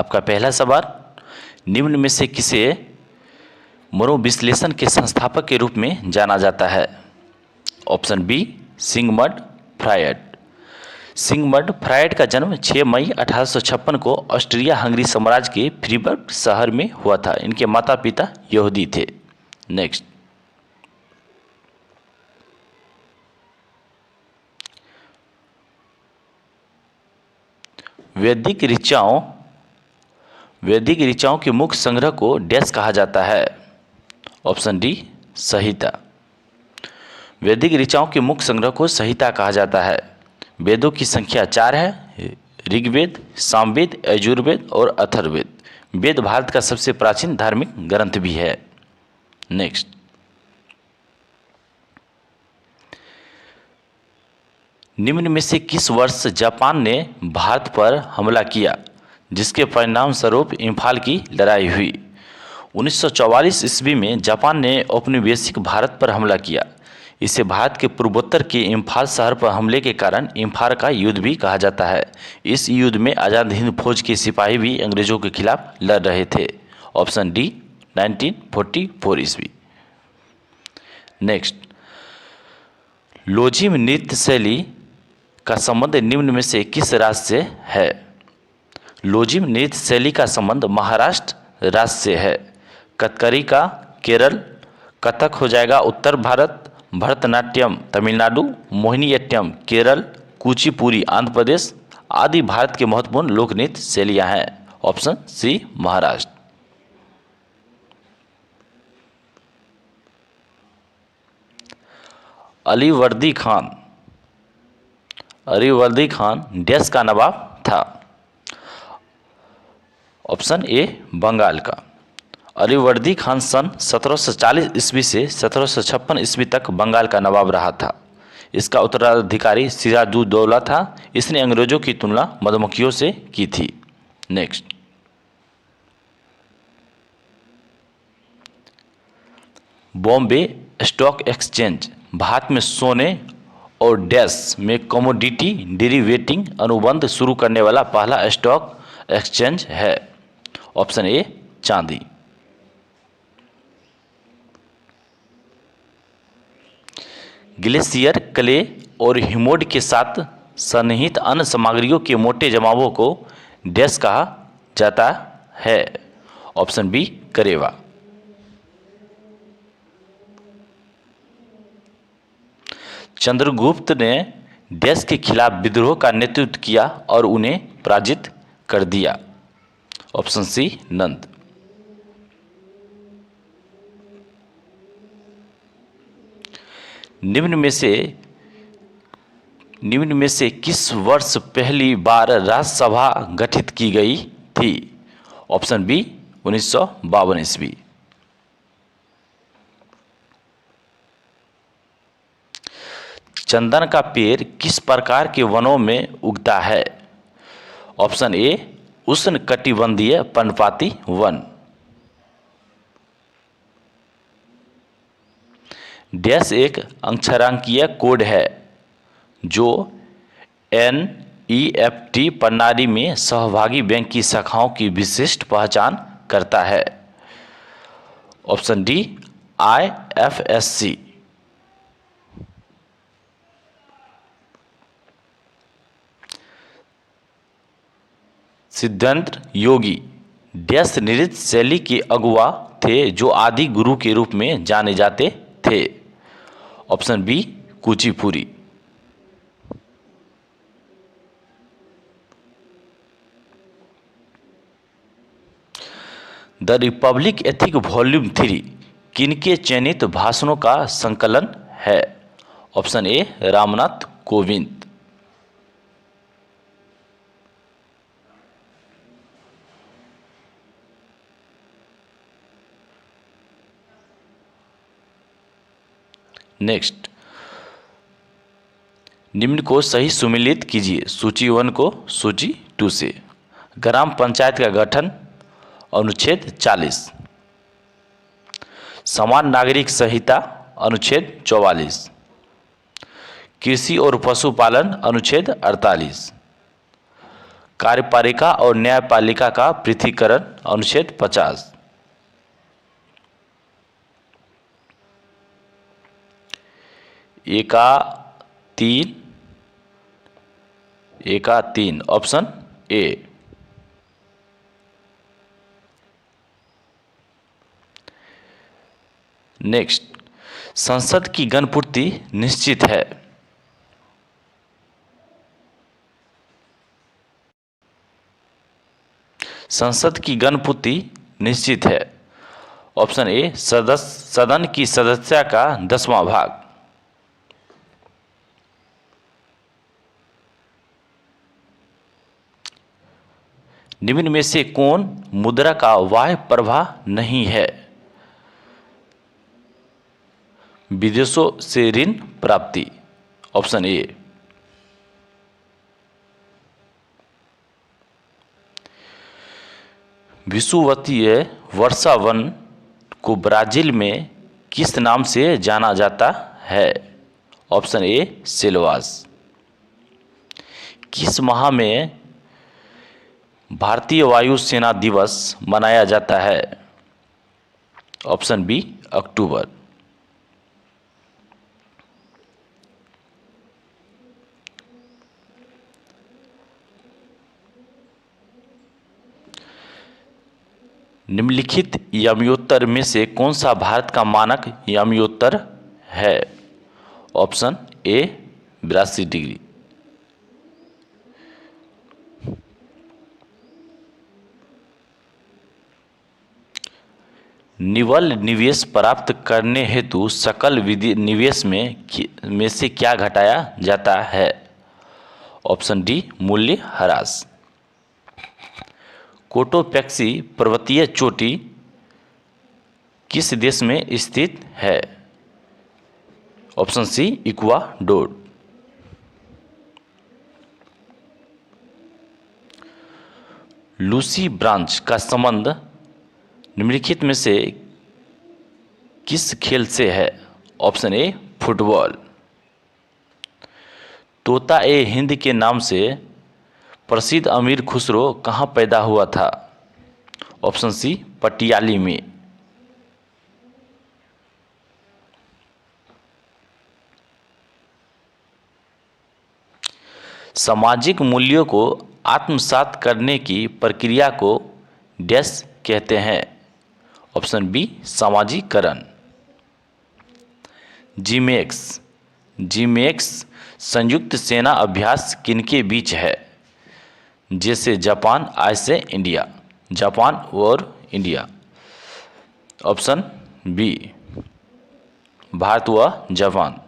आपका पहला सवाल, निम्न में से किसे मनोविश्लेषण के संस्थापक के रूप में जाना जाता है? Option B Sigmund Freud. Sigmund Freud का जन्म 6 मई 1856 को ऑस्ट्रिया हंगरी साम्राज्य के फ्रीबर्ग शहर में हुआ था। इनके माता पिता यहूदी थे। नेक्स्ट, वैदिक ऋचाओं के मुख्य संग्रह को डैश कहा जाता है? ऑप्शन डी संहिता। वैदिक ऋचाओं के मुख्य संग्रह को संहिता कहा जाता है। वेदों की संख्या 4 है, ऋग्वेद, सामवेद, यजुर्वेद और अथर्ववेद। वेद भारत का सबसे प्राचीन धार्मिक ग्रंथ भी है। नेक्स्ट, निम्न में से किस वर्ष जापान ने भारत पर हमला किया जिसके परिणाम स्वरूप इम्फाल की लड़ाई हुई? 1944 ईस्वी में जापान ने औपनिवेशिक भारत पर हमला किया। इसे भारत के पूर्वोत्तर के इम्फाल शहर पर हमले के कारण इम्फाल का युद्ध भी कहा जाता है। इस युद्ध में आज़ाद हिंद फौज के सिपाही भी अंग्रेजों के खिलाफ लड़ रहे थे। ऑप्शन डी 1944 ईस्वी। नेक्स्ट, लोजिम नृत्य शैली का संबंध निम्न में से किस राज्य से है? लोजिम नृत्य शैली का संबंध महाराष्ट्र राज्य से है। कथकली का केरल, कथक हो जाएगा उत्तर भारत, भरतनाट्यम तमिलनाडु, मोहिनीअट्टम केरल, कुचिपुड़ी आंध्र प्रदेश आदि भारत के महत्वपूर्ण लोक नृत्य शैलियाँ हैं। Option C Maharashtra. Alivardi Khan dash का नवाब था? ऑप्शन ए बंगाल का। अलीवर्दी खान सन 1740 ईस्वी से 1756 ईस्वी तक बंगाल का नवाब रहा था। इसका उत्तराधिकारी सिराजुद्दौला था। इसने अंग्रेजों की तुलना मधुमक्खियों से की थी। Next, Bombay stock exchange Bharat में सोने और डैश में कमोडिटी डेरिवेटिंग अनुबंध शुरू करने वाला पहला स्टॉक एक्सचेंज है। ऑप्शन ए चांदी। ग्लेशियर क्ले और हिमोड के साथ सन्निहित अन्य सामग्रियों के मोटे जमावों को डैश कहा जाता है? Option B करेवा। चंद्रगुप्त ने डैश के खिलाफ विद्रोह का नेतृत्व किया और उन्हें पराजित कर दिया। ऑप्शन सी नंद। निम्न में से किस वर्ष पहली बार राज्यसभा गठित की गई थी? ऑप्शन बी 1952 ईस्वी। चंदन का पेड़ किस प्रकार के वनों में उगता है? ऑप्शन ए उष्णकटिबंधीय पर्णपाती वन। डैश एक अक्षरांकीय कोड है जो एनईएफटी प्रणाली में सहभागी बैंक की शाखाओं की विशिष्ट पहचान करता है। Option D IFSC. सिद्धांत योगी डैश नृत्य शैली के अगुवा थे जो आदि गुरु के रूप में जाने जाते थे? Option B Kuchipudi. The Republic ethic volume 3 किनके चयनित भाषणों का संकलन है? Option A Ramnath Kovind. Next, निम्न को सही सुमेलित कीजिए। सूची 1 को सूची 2 से। ग्राम पंचायत का गठन अनुच्छेद 40। समान नागरिक संहिता अनुच्छेद 44। कृषि और पशुपालन अनुच्छेद 48। कार्यपालिका और न्यायपालिका का पृथकीकरण, अनुच्छेद 50। एका तीन ऑप्शन ए। नेक्स्ट, संसद की गणपूर्ति निश्चित है। संसद की गणपूर्ति निश्चित है। ऑप्शन ए, सदन की सदस्यता का 10वां भाग। निम्न में से कौन मुद्रा का बाह्य प्रवाह नहीं है? विदेशों से ऋण प्राप्ति। Option A. विषुवतीय वर्षा वन को ब्राजील में किस नाम से जाना जाता है? Option A, selvas. किस माह में भारतीय वायु सेना दिवस मनाया जाता है? ऑप्शन बी, अक्टूबर। निम्नलिखित याम्योत्तर में से कौन सा भारत का मानक याम्योत्तर है? ऑप्शन ए, 82 डिग्री। निवल निवेश प्राप्त करने हेतु सकल निवेश में से क्या घटाया जाता है? ऑप्शन डी, मूल्य ह्रास। कोटोपैक्सी पर्वतीय चोटी किस देश में स्थित है? Option C, Ecuador. Lucy branch का संबंध निम्नलिखित में से किस खेल से है? Option A, football. Tota e Hind के नाम से प्रसिद्ध अमीर खुसरो कहाँ पैदा हुआ था? ऑप्शन सी, पटियाली में। सामाजिक मूल्यों को आत्मसात करने की प्रक्रिया को डैश कहते हैं? Option B, सामाजिकरण। जिमेक्स संयुक्त सेना अभ्यास किनके बीच है? जैसे जापान, ऐसे इंडिया। जापान और इंडिया। ऑप्शन बी, भारत व जापान।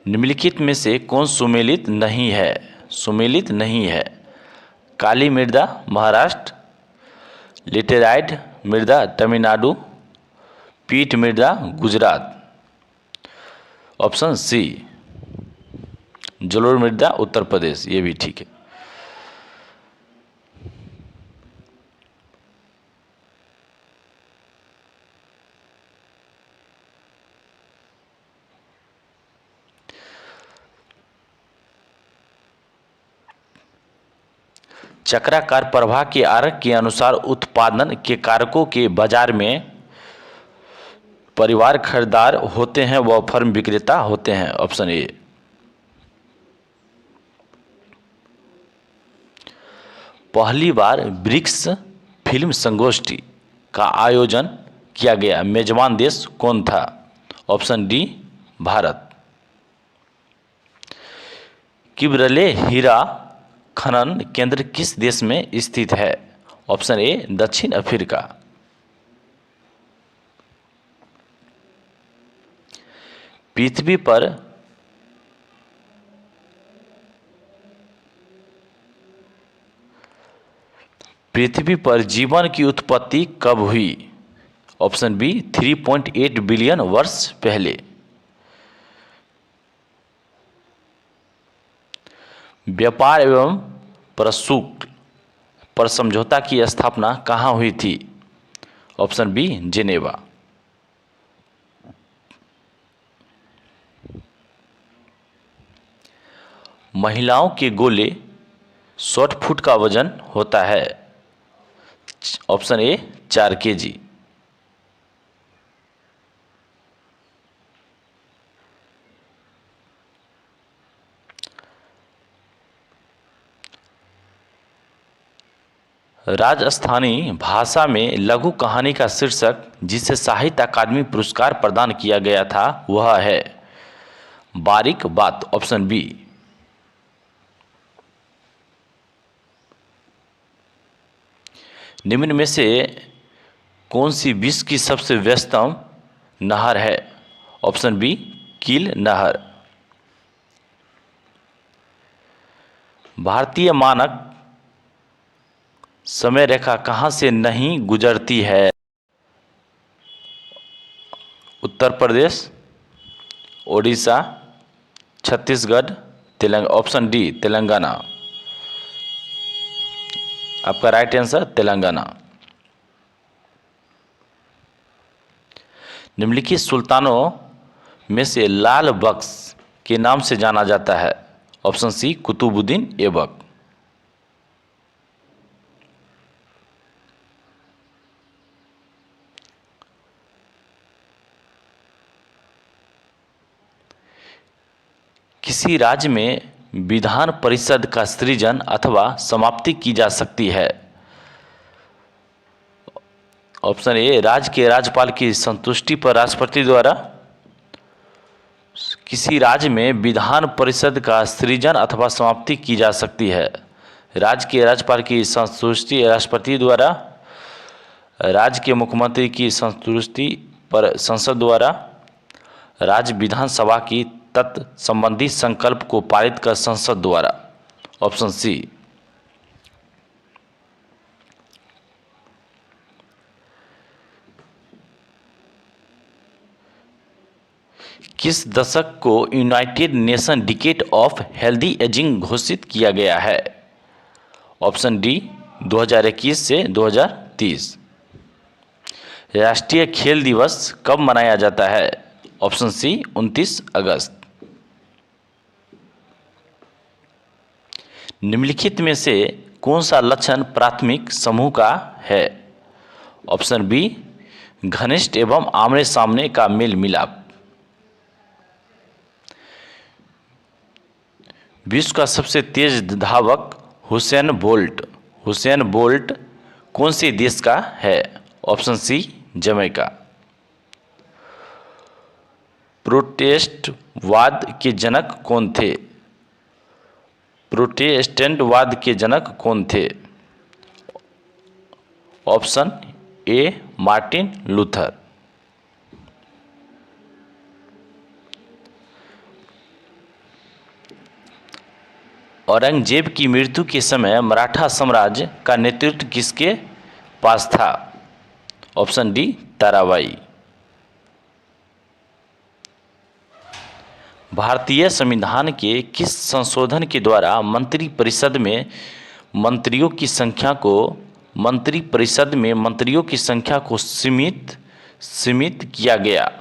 निम्नलिखित में से कौन सुमेलित नहीं है? सुमेलित नहीं है। काली मृदा महाराष्ट्र, लेटेराइट मृदा तमिलनाडु, पीठ मृदा गुजरात। ऑप्शन सी, जलोढ़ मृदा उत्तर प्रदेश। ये भी ठीक है। चक्राकार प्रवाह के आर्क के अनुसार उत्पादन के कारकों के बाजार में परिवार खरीदार होते हैं व फर्म विक्रेता होते हैं। Option A. पहली बार ब्रिक्स फिल्म संगोष्ठी का आयोजन किया गया मेजबान देश कौन था? Option D, Bharat. किबरले हीरा खनन केंद्र किस देश में स्थित है? ऑप्शन ए, दक्षिण अफ्रीका। पृथ्वी पर जीवन की उत्पत्ति कब हुई? ऑप्शन बी, 3.8 बिलियन वर्ष पहले। व्यापार एवं प्रशुल्क पर समझौता की स्थापना कहाँ हुई थी? Option B, Geneva. महिलाओं के गोले शॉट फुट का वजन होता है? ऑप्शन ए 4 kg। राजस्थानी भाषा में लघु कहानी का शीर्षक जिसे साहित्य अकादमी पुरस्कार प्रदान किया गया था वह है? बारीक बात। Option B. निम्न में से कौन सी विश्व की सबसे व्यस्तम नहर है? ऑप्शन बी कील नहर। भारतीय मानक समय रेखा कहाँ से नहीं गुजरती है? उत्तर प्रदेश, ओडिशा, छत्तीसगढ़, तेलंगाना। Option D Telangana. आपका राइट आंसर तेलंगाना। निम्नलिखित सुल्तानों में से लाल बख्श के नाम से जाना जाता है? Option C Qutubuddin Aibak. किसी राज्य में विधान परिषद का सृजन अथवा समाप्ति की जा सकती है? ऑप्शन ए राज्य के राज्यपाल की संतुष्टि पर राष्ट्रपति द्वारा। किसी राज्य में विधान परिषद का सृजन अथवा समाप्ति की जा सकती है? राज्य के राज्यपाल की संतुष्टि राष्ट्रपति द्वारा, राज्य के मुख्यमंत्री की संतुष्टि पर संसद द्वारा, राज्य विधानसभा की तत्संबंधी संकल्प को पारित कर संसद द्वारा। Option C. किस दशक को United Nation decade of healthy ageing घोषित किया गया है? ऑप्शन डी 2021 से 2030। राष्ट्रीय खेल दिवस कब मनाया जाता है? ऑप्शन सी 29 अगस्त। निम्नलिखित में से कौन सा लक्षण प्राथमिक समूह का है? ऑप्शन बी घनिष्ठ एवं आमने सामने का मेल मिलाप। विश्व का सबसे तेज धावक हुसैन बोल्ट कौन से देश का है? ऑप्शन सी जमैका। प्रोटेस्टेंटवाद के जनक कौन थे? प्रोटेस्टेंटवाद के जनक कौन थे? Option A Martin Luther. Aurangzeb की मृत्यु के समय मराठा साम्राज्य का नेतृत्व किसके पास था? Option D Tarabai. भारतीय संविधान के किस संशोधन के द्वारा मंत्रिपरिषद में मंत्रियों की संख्या को सीमित किया गया?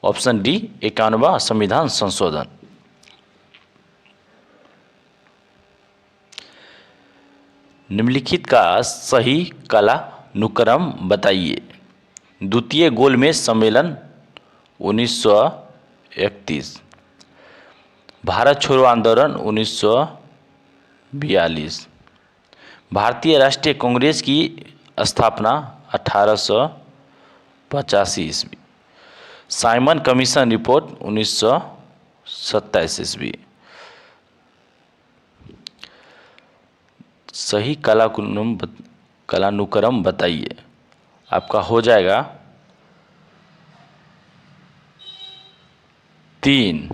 ऑप्शन डी 51वां संविधान संशोधन। निम्नलिखित का सही कालानुक्रम बताइए। द्वितीय गोलमेज सम्मेलन 1931, भारत छोड़ो आंदोलन 1942, भारतीय राष्ट्रीय कांग्रेस की स्थापना 1885 ईस्वी, साइमन कमीशन रिपोर्ट 1927 ईस्वी। सही कालानुक्रम बताइए। आपका हो जाएगा 3।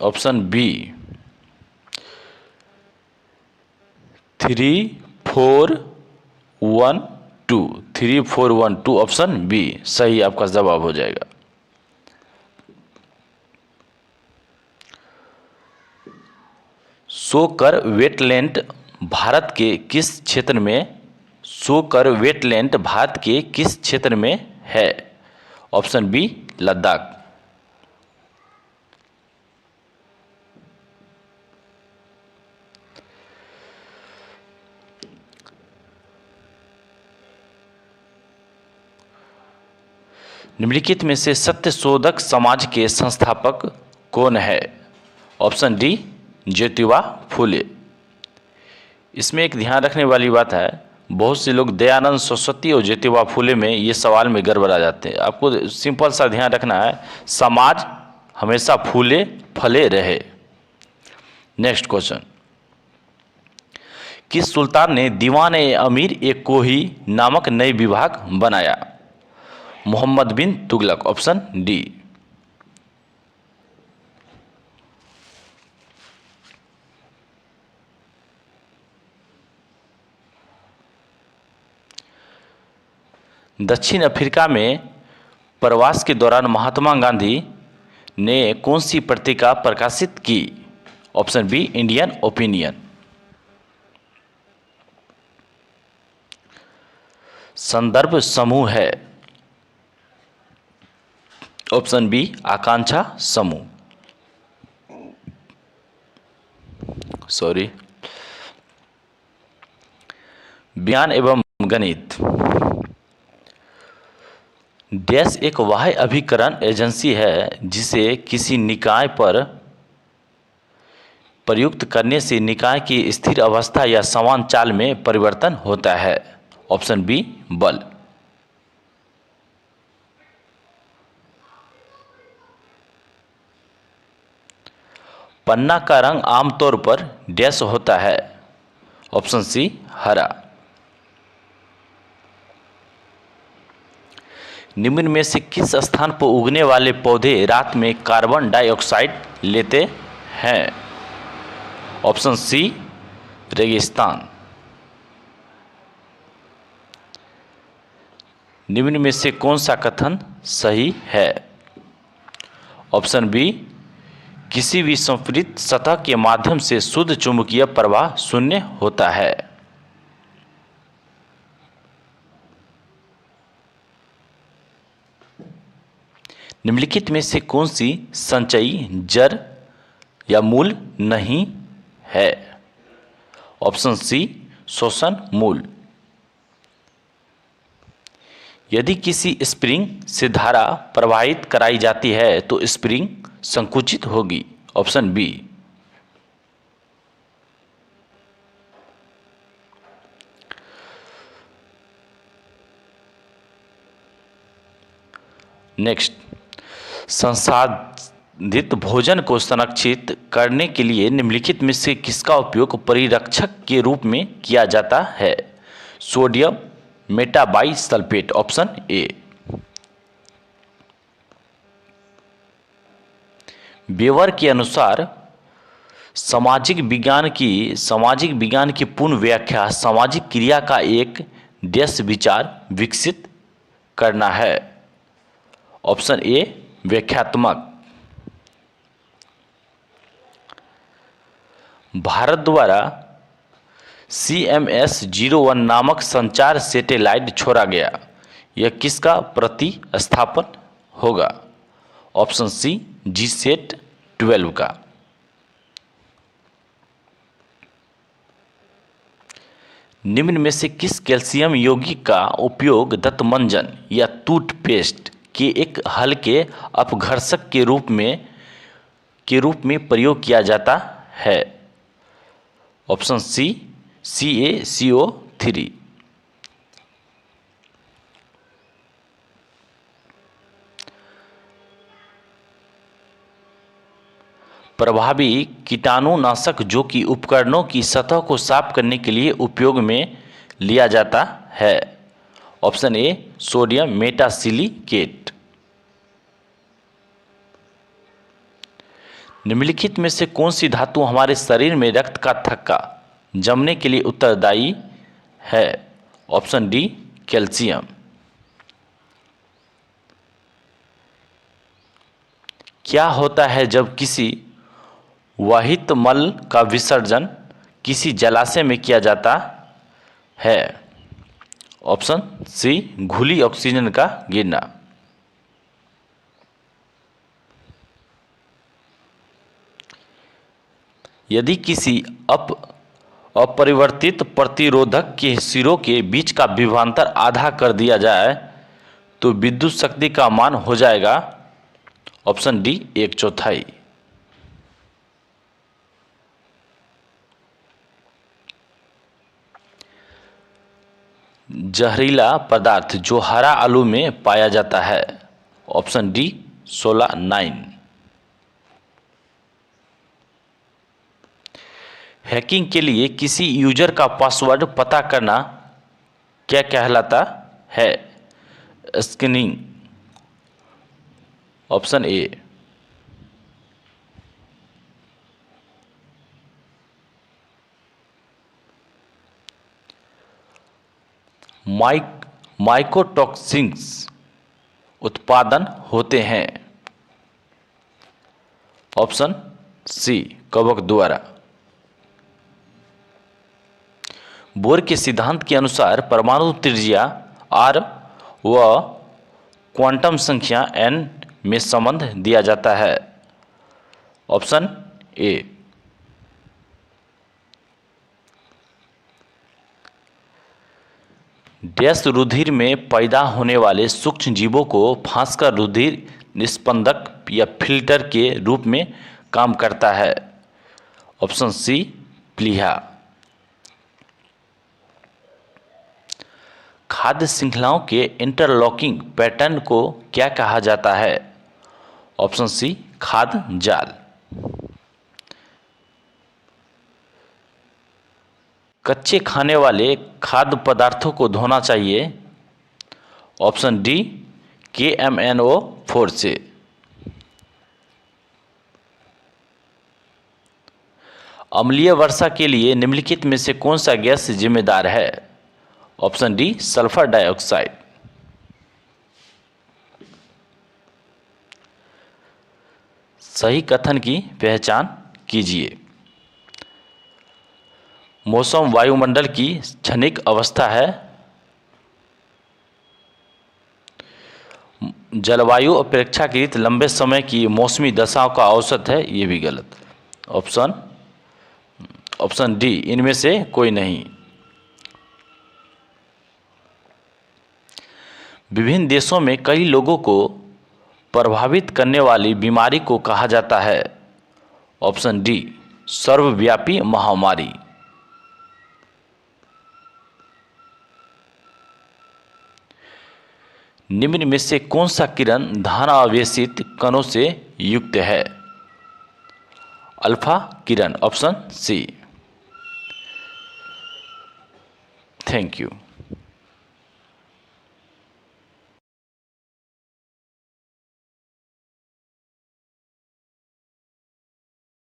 ऑप्शन बी 3412 ऑप्शन बी सही आपका जवाब हो जाएगा। सोकर वेटलैंड भारत के किस क्षेत्र में है? Option B Ladakh. निम्नलिखित में से सत्यशोधक समाज के संस्थापक कौन है? Option D Jyotiba Phule. इसमें एक ध्यान रखने वाली बात है, बहुत से लोग दयानंद सरस्वती और ज्योतिबा फूले में ये सवाल में गड़बड़ा जाते हैं। आपको सिंपल सा ध्यान रखना है, समाज हमेशा फूले फले रहे। नेक्स्ट क्वेश्चन, किस सुल्तान ने दीवान-ए अमीर ए कोही नामक नए विभाग बनाया? मोहम्मद बिन तुगलक। Option D. दक्षिण अफ्रीका में प्रवास के दौरान महात्मा गांधी ने कौन सी पत्रिका प्रकाशित की? Option B Indian Opinion. संदर्भ समूह है? ऑप्शन बी आकांक्षा समूह। सॉरी। विज्ञान एवं गणित डैश एक वाह्य अभिकरण एजेंसी है जिसे किसी निकाय पर प्रयुक्त करने से निकाय की स्थिर अवस्था या समान चाल में परिवर्तन होता है। ऑप्शन बी बल। पन्ना का रंग आमतौर पर डैश होता है? ऑप्शन सी हरा। निम्न में से किस स्थान पर उगने वाले पौधे रात में कार्बन डाइऑक्साइड लेते हैं? ऑप्शन सी रेगिस्तान। निम्न में से कौन सा कथन सही है? ऑप्शन बी किसी भी संपीड़ित सतह के माध्यम से शुद्ध चुंबकीय प्रवाह शून्य होता है। निम्नलिखित में से कौन सी संचयी जड़ या मूल नहीं है? ऑप्शन सी शोषण मूल। यदि किसी स्प्रिंग से धारा प्रवाहित कराई जाती है तो स्प्रिंग संकुचित होगी। Option B. नेक्स्ट, संसाधित भोजन को संरक्षित करने के लिए निम्नलिखित में से किसका उपयोग परिरक्षक के रूप में किया जाता है? Sodium metabisulphite. Option A. Weber के अनुसार सामाजिक विज्ञान की पूर्ण व्याख्या सामाजिक क्रिया का एक डैश विचार विकसित करना है। ऑप्शन ए व्याख्यात्मक। भारत द्वारा CMS-01 नामक संचार सैटेलाइट छोड़ा गया, यह किसका प्रतिस्थापन होगा? ऑप्शन सी GSAT-12 का। निम्न में से किस कैल्शियम यौगिक का उपयोग दंतमंजन या टूथपेस्ट के एक हल्के अपघर्षक के रूप में प्रयोग किया जाता है? Option C CaCO3। प्रभावी कीटाणुनाशक जो कि उपकरणों की सतह को साफ करने के लिए उपयोग में लिया जाता है। ऑप्शन ए सोडियम मेटासिलिकेट। निम्नलिखित में से कौन सी धातु हमारे शरीर में रक्त का थक्का जमने के लिए उत्तरदायी है? Option D calcium. क्या होता है जब किसी वाहित मल का विसर्जन किसी जलाशय में किया जाता है? ऑप्शन सी घुली ऑक्सीजन का गिरना। यदि किसी अपरिवर्तित प्रतिरोधक के सिरों के बीच का विभवांतर आधा कर दिया जाए तो विद्युत शक्ति का मान हो जाएगा ऑप्शन डी 1/4। जहरीला पदार्थ जो हरा आलू में पाया जाता है, ऑप्शन डी सोलानाइन। हैकिंग के लिए किसी यूजर का पासवर्ड पता करना क्या कहलाता है? Scanning, option A. माइकोटॉक्सिन्स उत्पादन होते हैं, ऑप्शन सी कवक द्वारा। बोर के सिद्धांत के अनुसार परमाणु त्रिज्या r व क्वांटम संख्या n में संबंध दिया जाता है, ऑप्शन ए। डैश रुधिर में पैदा होने वाले सूक्ष्म जीवों को फांसकर रुधिर निस्पंदक या फिल्टर के रूप में काम करता है, ऑप्शन सी प्लीहा। खाद्य श्रृंखलाओं के इंटरलॉकिंग पैटर्न को क्या कहा जाता है, ऑप्शन सी खाद्य जाल। कच्चे खाने वाले खाद्य पदार्थों को धोना चाहिए, ऑप्शन डी KMNO4 से। अम्लीय वर्षा के लिए निम्नलिखित में से कौन सा गैस जिम्मेदार है, ऑप्शन डी सल्फर डाइऑक्साइड। सही कथन की पहचान कीजिए। मौसम वायुमंडल की क्षणिक अवस्था है। जलवायु अपेक्षाकृत लंबे समय की मौसमी दशाओं का औसत है, ये भी गलत। ऑप्शन डी इनमें से कोई नहीं। विभिन्न देशों में कई लोगों को प्रभावित करने वाली बीमारी को कहा जाता है, ऑप्शन डी सर्वव्यापी महामारी। निम्न में से कौन सा किरण धनावेशित कणों से युक्त है, अल्फा किरण, ऑप्शन सी। Thank you.